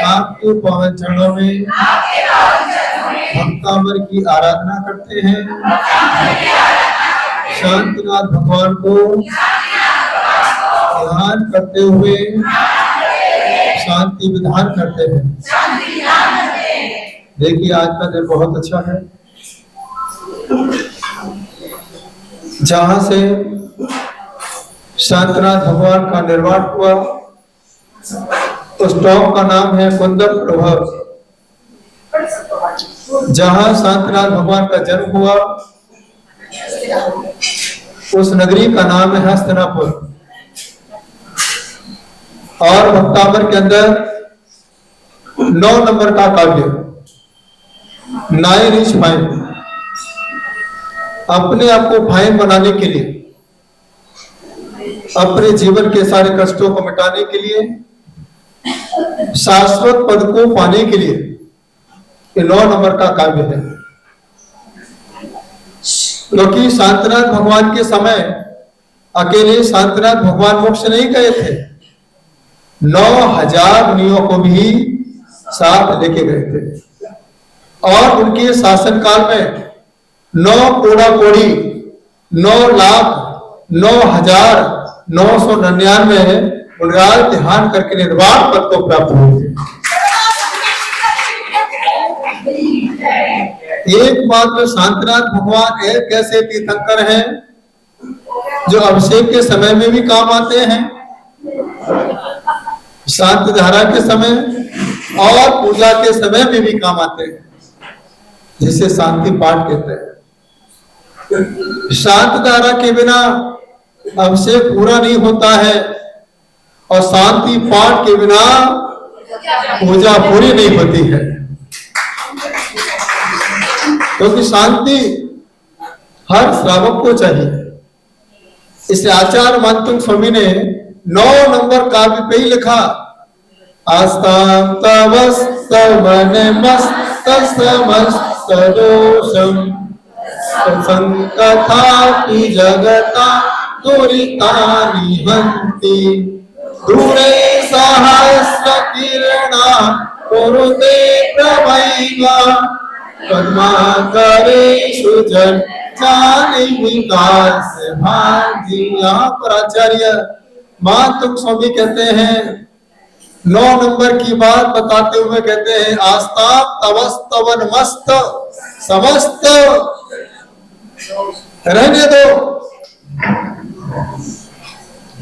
आपके पवन चरणों में भक्तामर की आराधना करते हैं। शांतिनाथ भगवान को ध्यान करते हुए शांति विधान करते हैं। देखिए आज का दिन बहुत अच्छा है। जहां से शांतिनाथ भगवान का निर्माण हुआ उस टॉप का नाम है कुंदम प्रभव। जहां शांतिनाथ भगवान का जन्म हुआ उस नगरी का नाम है हस्तिनापुर। और भक्तामर के अंदर 9 नंबर का काव्य 9 is फाइन, अपने आप को फाइन बनाने के लिए, अपने जीवन के सारे कष्टों को मिटाने के लिए, शाश्वत पद को पाने के लिए ये 9 नंबर का काव्य है। क्योंकि शांतिनाथ भगवान के समय अकेले शांतिनाथ भगवान मोक्ष नहीं गए थे, 9000 मुनियों को भी साथ लेके गए थे। और उनके शासनकाल में 9 कोड़ा कोड़ी 9,09,999 पुनराल ध्यान करके निर्वाण पद को प्राप्त हुए थे। एकमात्र शांतिनाथ भगवान एक ऐसे तीर्थंकर हैं जो अभिषेक के समय में भी काम आते हैं, शांति धारा के समय और पूजा के समय में भी काम आते हैं, जिसे शांति पाठ कहते हैं। शांति धारा के बिना अभिषेक पूरा नहीं होता है और शांति पाठ के बिना पूजा पूरी नहीं होती है। क्योंकि शांति हर श्रावक को चाहिए। इसे आचार्य मानतुंग स्वामी ने 9 नंबर काव्य पे ही लिखा, आस्तां तवस्तवन मस्त समस्त दोषम संकथापि जगता दुरितानि हन्ति दूरे सहस्र किरणा कुरुते प्रभैवा पद्माकरेषु जन जाने विकास भांजी। यहाँ पर आचार्य मातुंग स्वामी कहते हैं 9 नंबर की बात बताते हुए कहते हैं, आस्था तवस्तवन मस्त समस्त रहने दो,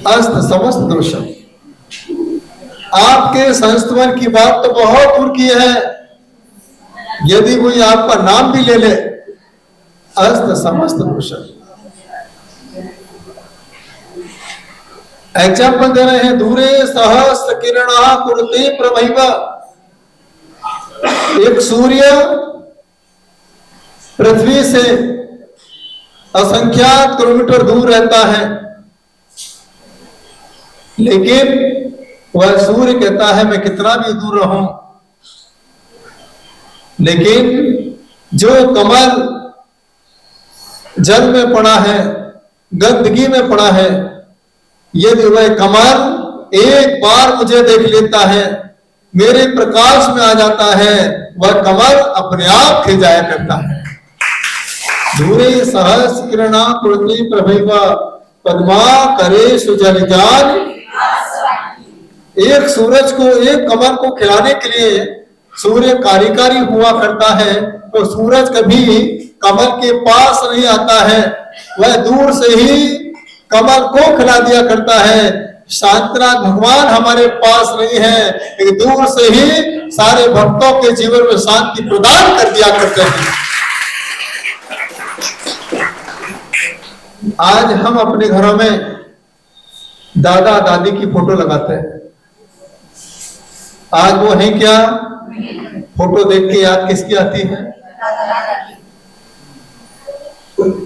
अस्त समस्त दोष। आपके संस्तवन की बात तो बहुत दूर की है, यदि कोई आपका नाम भी ले ले, अस्त समस्त दोष। एग्जाम्पल दे रहे हैं, दूरे सहस्र किरणा कुरुते प्रभैव। एक सूर्य पृथ्वी से असंख्यात किलोमीटर दूर रहता है, लेकिन वह सूर्य कहता है मैं कितना भी दूर रहूं, लेकिन जो कमल जल में पड़ा है, गंदगी में पड़ा है, यदि वह कमल एक बार मुझे देख लेता है, मेरे प्रकाश में आ जाता है, वह कमल अपने आप खिल जाया करता है। धूरे सहस्र किरणा कुरुते प्रभैव पद्माकरेषु जलजान। एक सूरज को, एक कमल को खिलाने के लिए सूर्य कार्यकारी हुआ करता है, तो सूरज कभी कमल के पास नहीं आता है, वह दूर से ही कमल को खिला दिया करता है। शांतिनाथ भगवान हमारे पास नहीं है, लेकिन दूर से ही सारे भक्तों के जीवन में शांति प्रदान कर दिया करते हैं। आज हम अपने घरों में दादा दादी की फोटो लगाते हैं। आज वो है क्या? फोटो देख के याद किसकी आती है?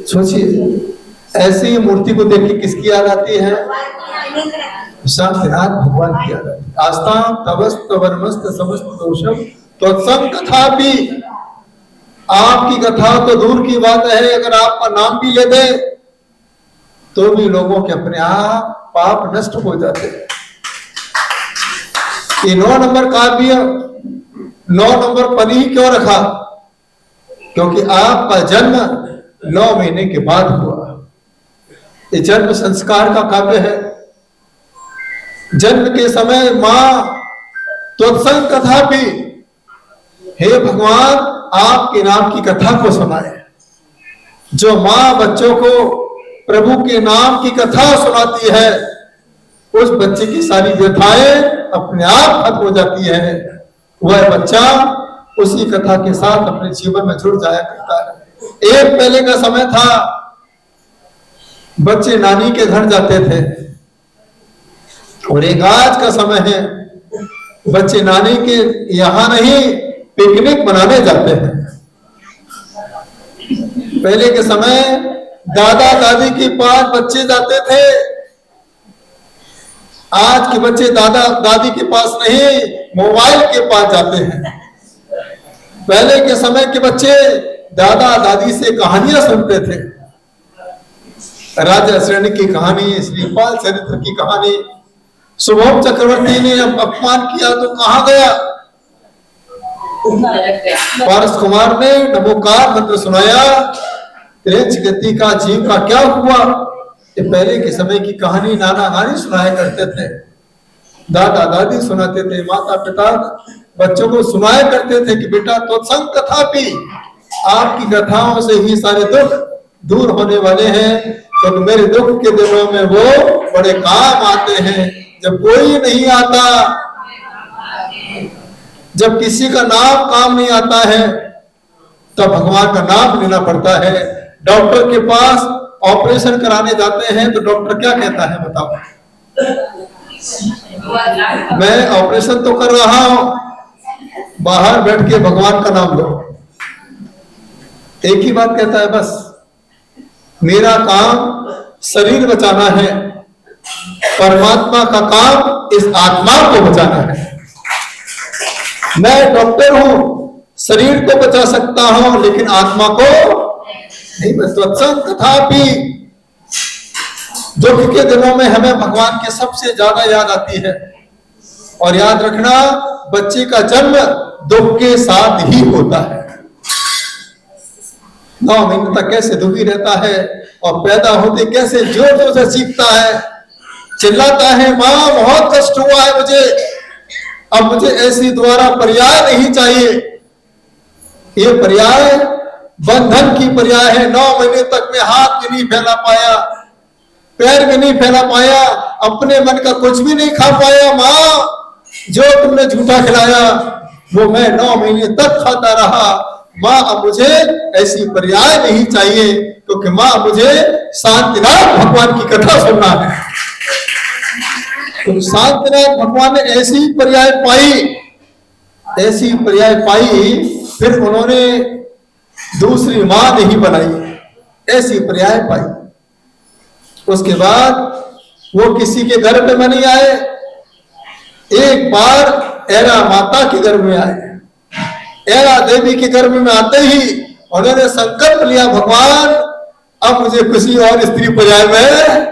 सोचिए, ऐसी मूर्ति को देख के किसकी याद आती है? शांतिनाथ भगवान की याद आती है। आस्था तवस्तवनमस्त समस्त दोषम त्वत्संग कथा भी। आपकी कथा तो दूर की बात है, अगर आपका नाम भी ले दे तो भी लोगों के अपने आप पाप नष्ट हो जाते हैं। ये 9 नंबर काव्य 9 नंबर पर ही क्यों रखा? क्योंकि आपका जन्म 9 महीने के बाद हुआ। ये जन्म संस्कार का काव्य है। जन्म के समय मां त्वत्संग कथा भी, हे भगवान आपके नाम की कथा को सुनाए। जो मां बच्चों को प्रभु के नाम की कथा सुनाती है, उस बच्चे की सारी व्यथाएं अपने आप खत्म हो जाती है। वह बच्चा उसी कथा के साथ अपने जीवन में जुड़ जाया करता है। एक पहले का समय था, बच्चे नानी के घर जाते थे, और एक आज का समय है, बच्चे नानी के यहां नहीं पिकनिक मनाने जाते हैं। पहले के समय दादा दादी के पास बच्चे जाते थे, आज के बच्चे दादा दादी के पास नहीं मोबाइल के पास जाते हैं। पहले के समय के बच्चे दादा दादी से कहानियां सुनते थे, राजा श्रेणी की कहानी, श्रीपाल चरित्र की कहानी। शुभम चक्रवर्ती ने अपमान किया तो कहां गया? पारस कुमार ने नमोकार मंत्र सुनाया, त्रेंच गति का जीव का क्या हुआ? ये पहले के समय की कहानी नाना नानी सुनाया करते थे, दादा दादी सुनाते थे, माता पिता बच्चों को सुनाया करते थे कि बेटा त्वत्संग कथा भी, आपकी कथाओं से ही सारे दुख दूर होने वाले हैं। तो मेरे दुख के दिनों में वो बड़े काम आते हैं। जब कोई नहीं आता, जब किसी का नाम काम नहीं आता है, तब भगवान का नाम लेना पड़ता है। डॉक्टर के पास ऑपरेशन कराने जाते हैं तो डॉक्टर क्या कहता है बताओ? मैं ऑपरेशन तो कर रहा हूं, बाहर बैठ के भगवान का नाम लो। एक ही बात कहता है, बस मेरा काम शरीर बचाना है, परमात्मा का काम इस आत्मा को बचाना है। मैं डॉक्टर हूं, शरीर को बचा सकता हूं लेकिन आत्मा को नहीं। बस त्वत्संग कथा भी, दुख के दिनों में हमें भगवान की सबसे ज्यादा याद आती है। और याद रखना, बच्चे का जन्म दुख के साथ ही होता है। 9 महीने तक कैसे दुखी रहता है, और पैदा होते कैसे जोर जोर से सीखता है, चिल्लाता है, मां बहुत कष्ट हुआ है मुझे, अब मुझे ऐसी दोबारा पर्याय नहीं चाहिए। ये पर्याय बंधन की पर्याय है। 9 महीने तक मैं हाथ भी नहीं फैला पाया, पैर भी नहीं फैला पाया, अपने मन का कुछ भी नहीं खा पाया। मां, जो तुमने झूठा खिलाया वो मैं 9 महीने तक खाता रहा। मां, अब मुझे ऐसी पर्याय नहीं चाहिए, क्योंकि मां मुझे शांतिनाथ भगवान की कथा सुनना है। तो शांतिनाथ भगवान ने ऐसी पर्याय पाई, ऐसी पर्याय पाई, फिर उन्होंने दूसरी मां नहीं बनाई, ऐसी पर्याय पाई। उसके बाद वो किसी के गर्भ में नहीं आए, एक बार ऐरा माता के गर्भ में आए। ऐरा देवी के गर्भ में आते ही उन्होंने संकल्प लिया, भगवान अब मुझे किसी और स्त्री पर्याय में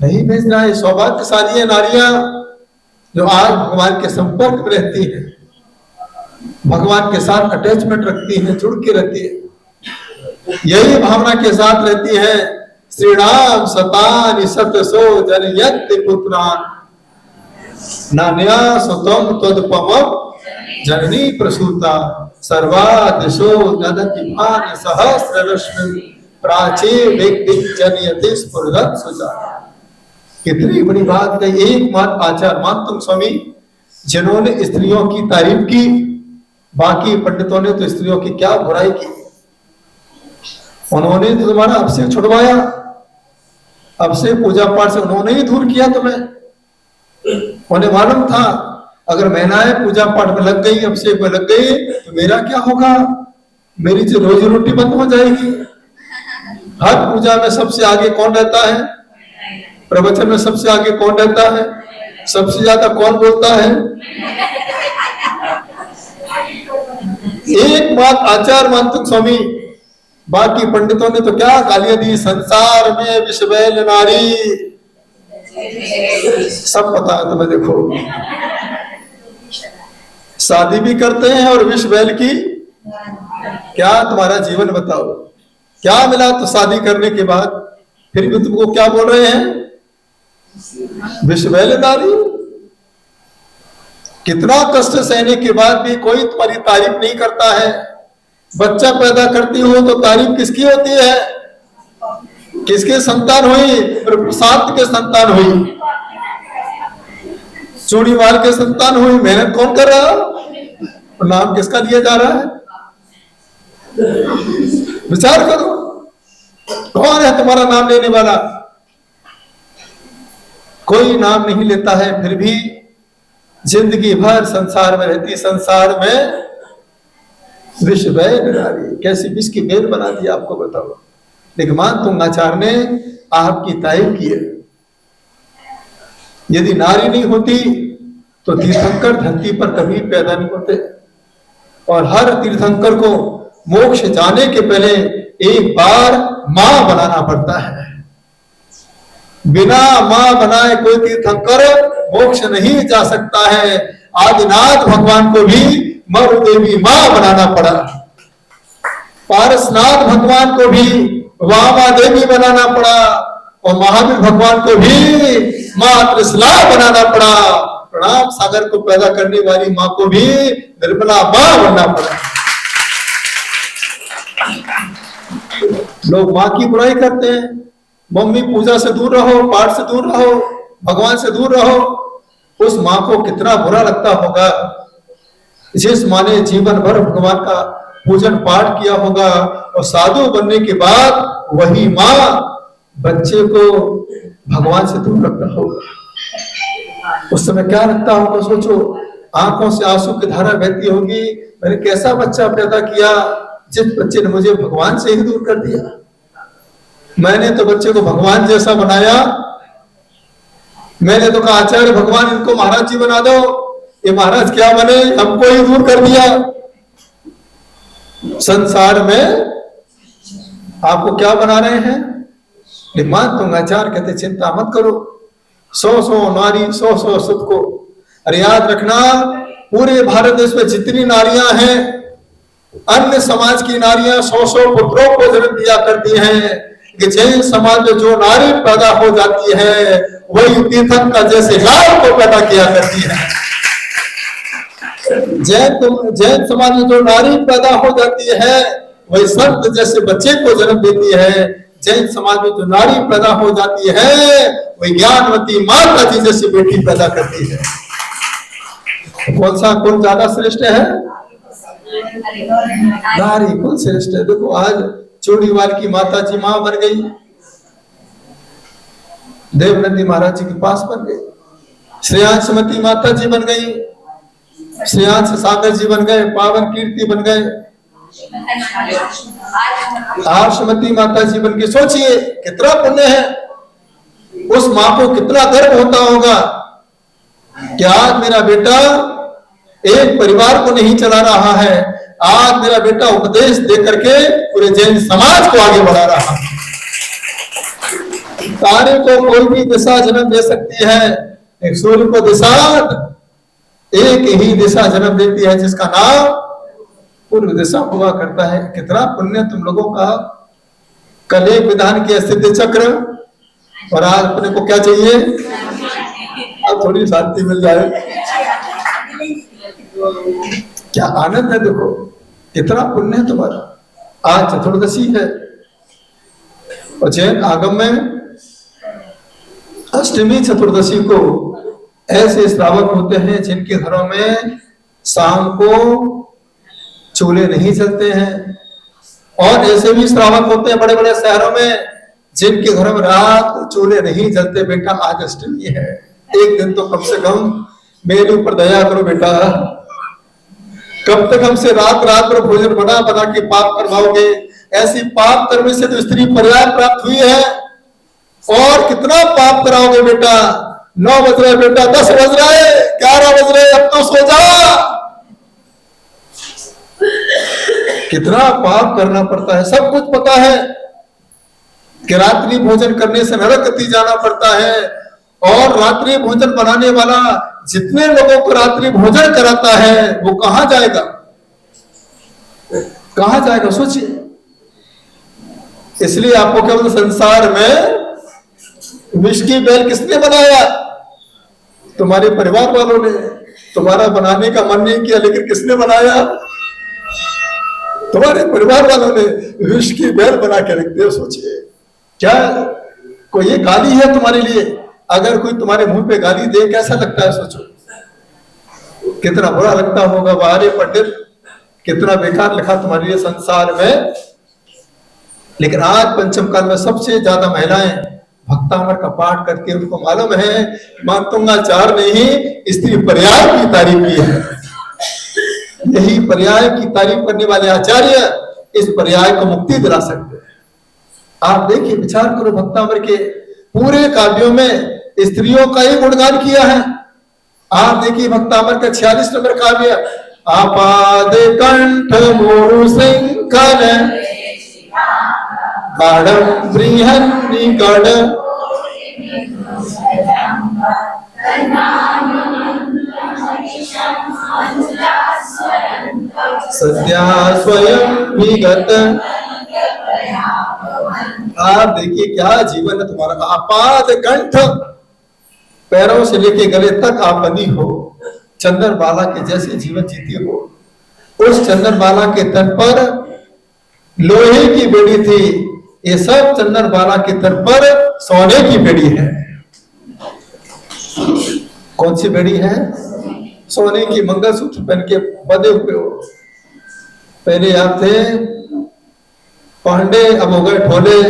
नहीं भेजना है। सौभाग्यशाली है नारियां जो आज भगवान के संपर्क में रहती है, भगवान के साथ अटैचमेंट रखती है, जुड़ के रहती है, यही भावना के साथ रहती है। श्रीराम सतानि सतसो जनयन्ति पुत्रान् नान्या सुतम तदुपमं जननी प्रसूता सर्वादिशो नदति भान सहस्र रश्मि प्राची जनयति स्फुरदं सुजा। कितनी बड़ी बात है। एक मात्र आचार्य मानतुम स्वामी जिन्होंने स्त्रियों की तारीफ की, बाकी पंडितों ने तो स्त्रियों की क्या बुराई की। उन्होंने तो तुम्हारा अभिषेक छुड़वाया, अभिषेक पूजा पाठ से उन्होंने ही दूर किया तुम्हें। उन्हें मालूम था अगर महिलाएं पूजा पाठ में लग गई, अभिषेक में लग गई, तो मेरा क्या होगा, मेरी जो रोजी रोटी बंद हो जाएगी। हर पूजा में सबसे आगे कौन रहता है, प्रवचन में सबसे आगे कौन रहता है, सबसे ज्यादा कौन बोलता है? एक बात आचार्य मानतुम स्वामी, बाकी पंडितों ने तो क्या गालियां दी, संसार में विषवैल नारी, सब पता है तुम्हें। देखो शादी भी करते हैं और विष बैल की। क्या तुम्हारा जीवन बताओ, क्या मिला तो शादी करने के बाद? फिर भी तुमको क्या बोल रहे हैं? विष बैल नारी। कितना कष्ट सहने के बाद भी कोई तुम्हारी तारीफ नहीं करता है। बच्चा पैदा करती हो तो तारीफ किसकी होती है? किसके संतान हुई? प्रसाद के संतान हुई, चूड़ीवाल के संतान हुई। मेहनत कौन कर रहा है? नाम किसका दिया जा रहा है? विचार करो, कौन है तुम्हारा नाम लेने वाला? कोई नाम नहीं लेता है, फिर भी जिंदगी भर संसार में रहती। संसार में विष बैल नारी, कैसी विष की बेल बना दी आपको बताओ। निगमान तुंगाचार्य ने आपकी तारीफ की है। यदि नारी नहीं होती तो तीर्थंकर धरती पर कभी पैदा नहीं होते। और हर तीर्थंकर को मोक्ष जाने के पहले एक बार मां बनाना पड़ता है। बिना मां बनाए कोई तीर्थंकर मोक्ष नहीं जा सकता है। आदिनाथ भगवान को भी मरु देवी मां बनाना पड़ा। पारसनाथ भगवान को भी वामा देवी बनाना पड़ा। और महावीर भगवान को भी मां त्रिशला बनाना पड़ा। प्रणाम सागर को पैदा करने वाली मां को भी निर्मला मां बनना पड़ा। लोग मां की बुराई करते हैं। मम्मी पूजा से दूर रहो, पाठ से दूर रहो, भगवान से दूर रहो। उस मां को कितना बुरा लगता होगा जिस मां ने जीवन भर भगवान का पूजन पाठ किया होगा और साधु बनने के बाद वही मां बच्चे को भगवान से दूर रखता होगा। उस समय क्या लगता होगा सोचो। आंखों से आंसू की धारा बहती होगी। मैंने कैसा बच्चा पैदा किया जिस बच्चे ने मुझे भगवान से ही दूर कर दिया। मैंने तो बच्चे को भगवान जैसा बनाया। मैंने तो कहा आचार्य भगवान इनको महाराज जी बना दो, ये महाराज क्या बने, हमको ही दूर कर दिया। संसार में आपको क्या बना रहे हैं? निगमान तुंगाचार्य कहते चिंता मत करो। 100 नारी 100 सुख को। अरे याद रखना, पूरे भारत देश में जितनी नारियां हैं, अन्य समाज की नारियां 100 पुत्रों को जन्म दिया करती हैं। कि जैन समाज में जो नारी पैदा हो जाती है वही तीर्थंकर जैसे लाल को पैदा किया करती है। जैन समाज में जो नारी पैदा हो जाती है वही संत जैसे बच्चे को जन्म देती है। जैन समाज में जो नारी पैदा हो जाती है वही ज्ञानवती माता जी जैसी बेटी पैदा करती है। कौन सा कुल ज्यादा श्रेष्ठ है? नारी कुल श्रेष्ठ है। देखो आज चूड़ीवाल की माता जी मां बन गई, देवनंदी महाराज जी के पास बन गई। श्रेयांशमती माता जी बन गई, श्रेयांश सागर जी बन गए, पावन कीर्ति बन गए, आर्षमती माता जी बन के। सोचिए कितना पुण्य है। उस मां को कितना गर्व होता होगा कि आज मेरा बेटा एक परिवार को नहीं चला रहा है, आज मेरा बेटा उपदेश दे करके पूरे जैन समाज को आगे बढ़ा रहा है। तारे को कोई भी दिशा जन्म दे सकती है, एक सूर्य को दिशा एक ही दिशा जन्म देती है जिसका नाम पूर्व दिशा हुआ करता है। कितना पुण्य तुम लोगों का। कल एक विधान की स्थिति चक्र और आज अपने को क्या चाहिए? अब थोड़ी शांति मिल जाए। क्या आनंद है। देखो कितना पुण्य है तुम्हारा। आज चतुर्दशी है और जैन आगम में अष्टमी चतुर्दशी को ऐसे श्रावक होते हैं जिनके घरों में शाम को चूल्हे नहीं जलते हैं। और ऐसे भी श्रावक होते हैं बड़े बड़े शहरों में जिनके घरों में रात को चूल्हे नहीं जलते। बेटा आज अष्टमी है, एक दिन तो कम से कम मेरे ऊपर दया करो बेटा। कब तक हमसे रात रात भर भोजन बना बना के पाप करवाओगे? ऐसी पाप करने से तो स्त्री पर्याय प्राप्त हुई है। और कितना पाप कराओगे बेटा? 9 बज रहे बेटा, 10 बज रहे, 11 बज रहे, अब तो सो जा। कितना पाप करना पड़ता है। सब कुछ पता है कि रात्रि भोजन करने से नरक गति जाना पड़ता है। और रात्रि भोजन बनाने वाला जितने लोगों को रात्रि भोजन कराता है वो कहां जाएगा, कहां जाएगा, सोचिए। इसलिए आपको क्या बोलते, संसार में विष की बेल किसने बनाया? तुम्हारे परिवार वालों ने। तुम्हारा बनाने का मन नहीं किया, लेकिन किसने बनाया? तुम्हारे परिवार वालों ने विष की बेल बना के रख दिया। सोचिए, क्या कोई ये गाली है तुम्हारे लिए? अगर कोई तुम्हारे मुंह पे गाली दे, कैसा लगता है? सोचो, कितना बुरा लगता होगा। बाहर पंडित, कितना बेकार लिखा तुम्हारे लिए संसार में। लेकिन आज पंचम काल में सबसे ज्यादा महिलाएं भक्तामर का पाठ करके, उनको मालूम है मातुंगाचार ने ही स्त्री पर्याय की तारीफ की है। यही पर्याय की तारीफ करने वाले आचार्य इस पर्याय को मुक्ति दिला सकते हैं। आप देखिए, विचार करो, भक्तामर के पूरे काव्यों में स्त्रियों का ही गुणगान किया है। आप देखिए भक्तामर का 46 नंबर काव्य, आपाद कंठ मोरु सिंखल गाढ़ं बृहन्निगड सत्या स्वयं विगत। आप देखिए क्या जीवन है तुम्हारा। आपाद कंठ, पैरों से लेके गले तक आप बनी हो, चंदन बाला के जैसे जीवन जीती हो। उस चंदन बाला के तट पर लोहे की बेड़ी थी, ये सब चंदन बाला के तट पर सोने की बेड़ी है। कौन सी बेड़ी है? सोने की। मंगलसूत्र पहन के बंधे हुए हो। पहले आप थे पांडे, अब हो गए ढोले।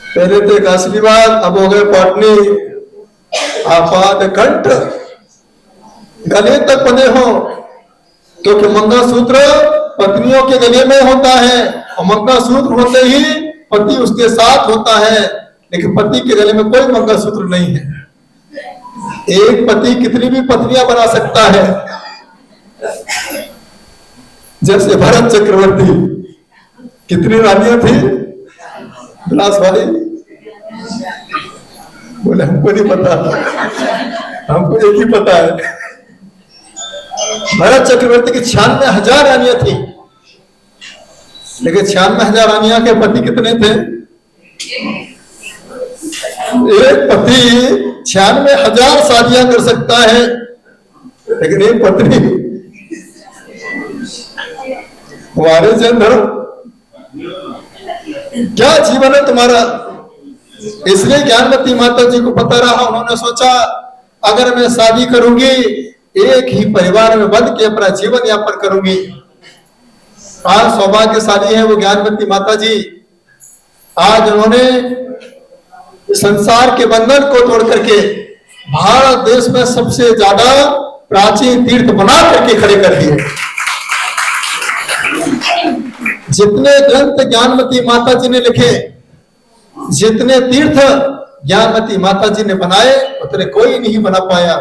पहले थे कासलीवाल, अब हो गए पाटनी। आपाद कंठ, गले तक बंधे हो, क्योंकि मंगलसूत्र पत्नियों के गले में होता है, और मंगलसूत्र होते ही पति उसके साथ होता है। लेकिन पति के गले में कोई मंगलसूत्र नहीं है। एक पति कितनी भी पत्नियां बना सकता है। जैसे भरत चक्रवर्ती, कितनी रानियां थी? विलास वाली बोले हमको नहीं पता, हमको एक ही पता है। भरत चक्रवर्ती की 96,000 रानियां थी, लेकिन 96,000 रानियां के पति कितने थे? एक पति 96,000 शादियां कर सकता है, लेकिन एक पत्नी। हमारे जैन धर्म, क्या जीवन है तुम्हारा। इसलिए ज्ञानवती माता जी को पता रहा, उन्होंने सोचा अगर मैं शादी करूंगी, एक ही परिवार में बंध के अपना जीवन यापन करूंगी। आज सौभाग्यशाली है वो ज्ञानवती माता जी। आज उन्होंने संसार के बंधन को तोड़ करके भारत देश में सबसे ज्यादा प्राचीन तीर्थ बना करके खड़े कर दिए। जितने ग्रंथ ज्ञानवती माता जी ने लिखे, जितने तीर्थ ज्ञानवती माता जी ने बनाए, उतने कोई नहीं बना पाया।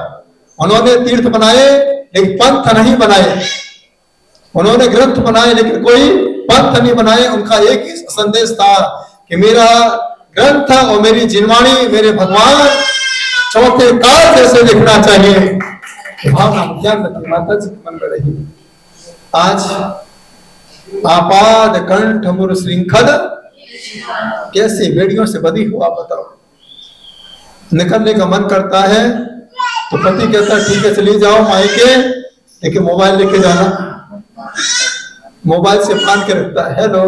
उन्होंने तीर्थ बनाए लेकिन पंथ नहीं बनाए। उन्होंने ग्रंथ बनाए लेकिन कोई पंथ नहीं बनाए। उनका एक ही संदेश था कि मेरा ग्रंथ और मेरी जिनवाणी मेरे भगवान चौथे काल जैसे दिखना चाहिए। भावना ज्ञानवती माता जी के मन में रही। आज आपाद कंठ मुर श्रृंखल, कैसी बेड़ियों से बंधी हो आप बताओ। निकलने का मन करता है तो पति कहता है ठीक है चली जाओ मायके, लेकिन मोबाइल लेके जाना। मोबाइल से फान के रखता है, हेलो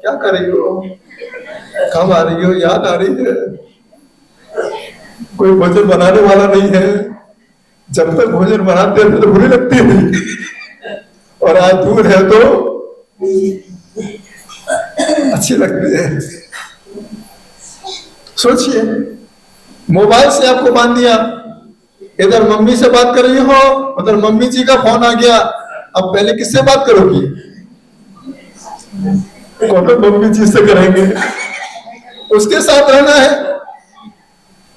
क्या कर रही हो, कब आ रही हो, याद आ रही है। कोई भोजन बनाने वाला नहीं है। जब तक भोजन बनाते हैं तो बुरी लगती है, और आज दूर है तो अच्छी लगती है। सोचिए, मोबाइल से आपको बांध दिया। इधर मम्मी से बात कर रही हो, उधर मम्मी जी का फोन आ गया। अब पहले किससे बात करोगी? कौन मम्मी जी से करेंगे, उसके साथ रहना है।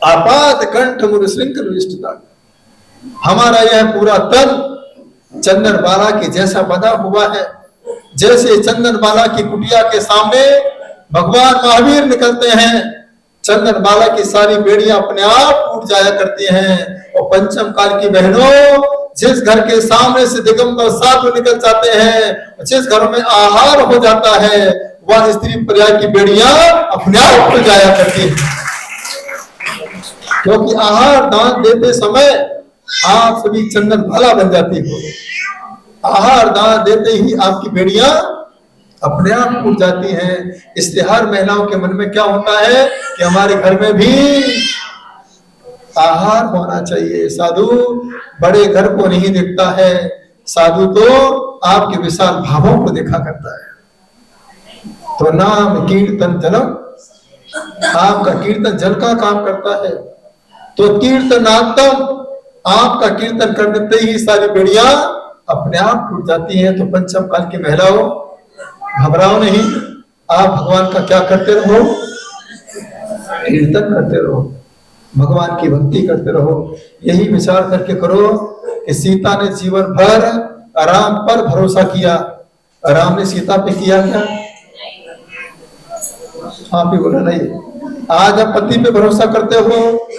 आपात कंठ मुर श्रृंखल विष्टता, हमारा यह पूरा तन चंदन बाला के जैसा बना हुआ है। जैसे चंदन बाला की कुटिया के सामने भगवान महावीर निकलते हैं, चंदन बाला की सारी बेड़ियां अपने आप टूट जाया करती हैं। और पंचम काल की बहनों, जिस घर के सामने से दिगंबर साधु निकल जाते हैं, जिस घर में आहार हो जाता है, वह स्त्री पर्याय की बेड़ियां अपने आप टूट जाया करती हैं। क्योंकि आहार दान देते समय आप सभी चंदन बाला बन जाती हो। आहार दान देते ही आपकी बेड़ियां अपने आप टूट जाती हैं। इसलिए हर महिलाओं के मन में क्या होता है कि हमारे घर में भी आहार होना चाहिए। साधु बड़े घर को नहीं देखता है, साधु तो आपके विशाल भावों को देखा करता है। तो नाम कीर्तन जलम, आपका कीर्तन जल का काम करता है। तो कीर्तनात्म, आपका कीर्तन कर देते ही सारी बेड़ियां अपने आप टूट जाती हैं। तो पंचम काल की महिलाओं, घबराओ नहीं, आप भगवान का क्या करते रहो, कीर्तन करते रहो, भगवान की भक्ति करते रहो। यही विचार करके करो कि सीता ने जीवन भर राम पर भरोसा किया, राम ने सीता पे किया क्या? आप ही बोला नहीं। आज आप पति पे भरोसा करते हो,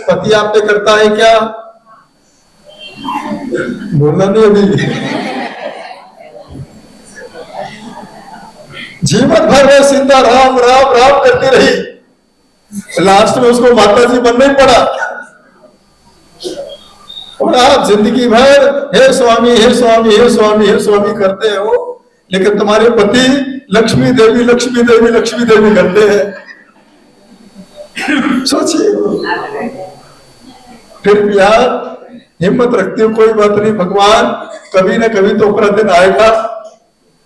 पति आप पे करता है क्या? बोलना नहीं अभी। जीवन भर वो सीता राम राम राम करती रही, लास्ट में उसको माता जी बनना ही पड़ा। और आप जिंदगी भर हे स्वामी हे स्वामी हे स्वामी हे स्वामी करते हो, लेकिन तुम्हारे पति लक्ष्मी देवी लक्ष्मी देवी लक्ष्मी देवी करते हैं। सोचिए। फिर भी आप हिम्मत रखते हो, कोई बात नहीं, भगवान कभी ना कभी तो अपना दिन आएगा।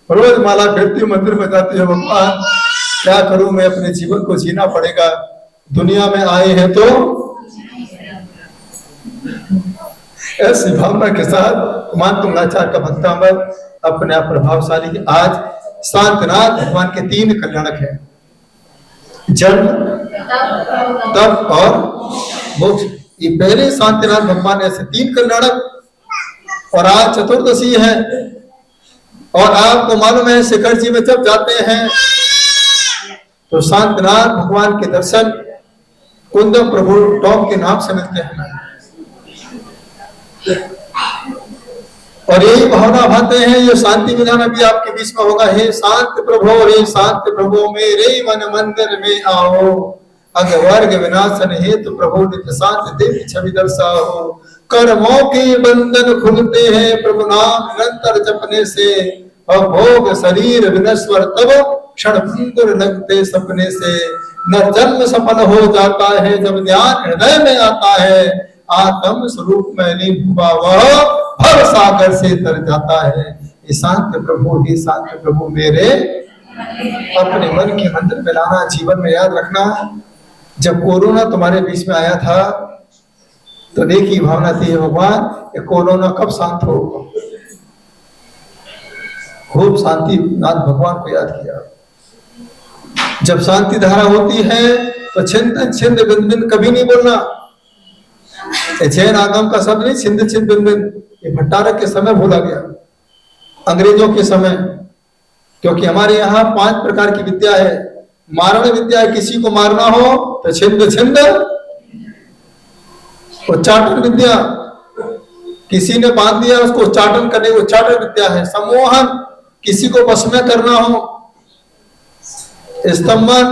रोज माला फेरती मंदिर में जाती है, भगवान क्या करूं मैं, अपने जीवन को जीना पड़ेगा, दुनिया में आए हैं तो ऐसी भावना के साथ मान तुंगाचार का भक्तामर अपने आप प्रभावशाली। आज शांतिनाथ भगवान के 3 कल्याणक हैं, जन्म तप और मोक्ष। ये पहले शांतिनाथ भगवान ऐसे 3 कल्याणक, और आज चतुर्दशी है। और आपको मालूम है शिखर जी में जब जाते हैं तो शांतिनाथ भगवान के दर्शन कुंदम प्रभु टॉप के नाम से मिलते हैं। और यही भावना भाते हैं, ये शांति विधान अभी आपके बीच में होगा। हे शांत प्रभु, हे शांत प्रभु, मेरे मन मंदिर में आओ, अग वर्ग विनाशन हेतु प्रभु नित्य शांत देवी छवि दर्शाओ। कर्मों के बंधन खुलते हैं प्रभु नाम निरंतर जपने से, और भोग शरीर विनश्वर तब क्षण भंगुर लगते सपने से। न जन्म सफल हो जाता है जब ध्यान हृदय में आता है, आत्म स्वरूप में लीन हुआ वह भव सागर से तर जाता है। ये शांत प्रभु, ये शांत प्रभु मेरे अपने मन के मंदिर में लाना, जीवन में याद रखना। जब कोरोना तुम्हारे बीच में आया था तो एक ही भावना थी, भगवान ये कोरोना कब शांत होगा। खूब शांति नाथ भगवान को याद किया। जब शांति धारा होती है तो छिंद छिंद बिंद बिंद कभी नहीं बोलना। जैन आगम का शब्द नहीं, छिंद छिंद बिंद बिंद, ये भट्टारक के समय बोला गया, अंग्रेजों के समय। क्योंकि हमारे यहाँ 5 प्रकार की विद्या है। मारण विद्या, किसी को मारना हो तो छिंद छिंद। उच्चाटन विद्या, किसी ने बांध दिया उसको उच्चाटन करने, उच्चाटन विद्या है। सम्मोहन, किसी को वश में करना हो। स्तंभन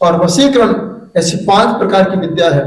और वशीकरण, ऐसी 5 प्रकार की विद्या है।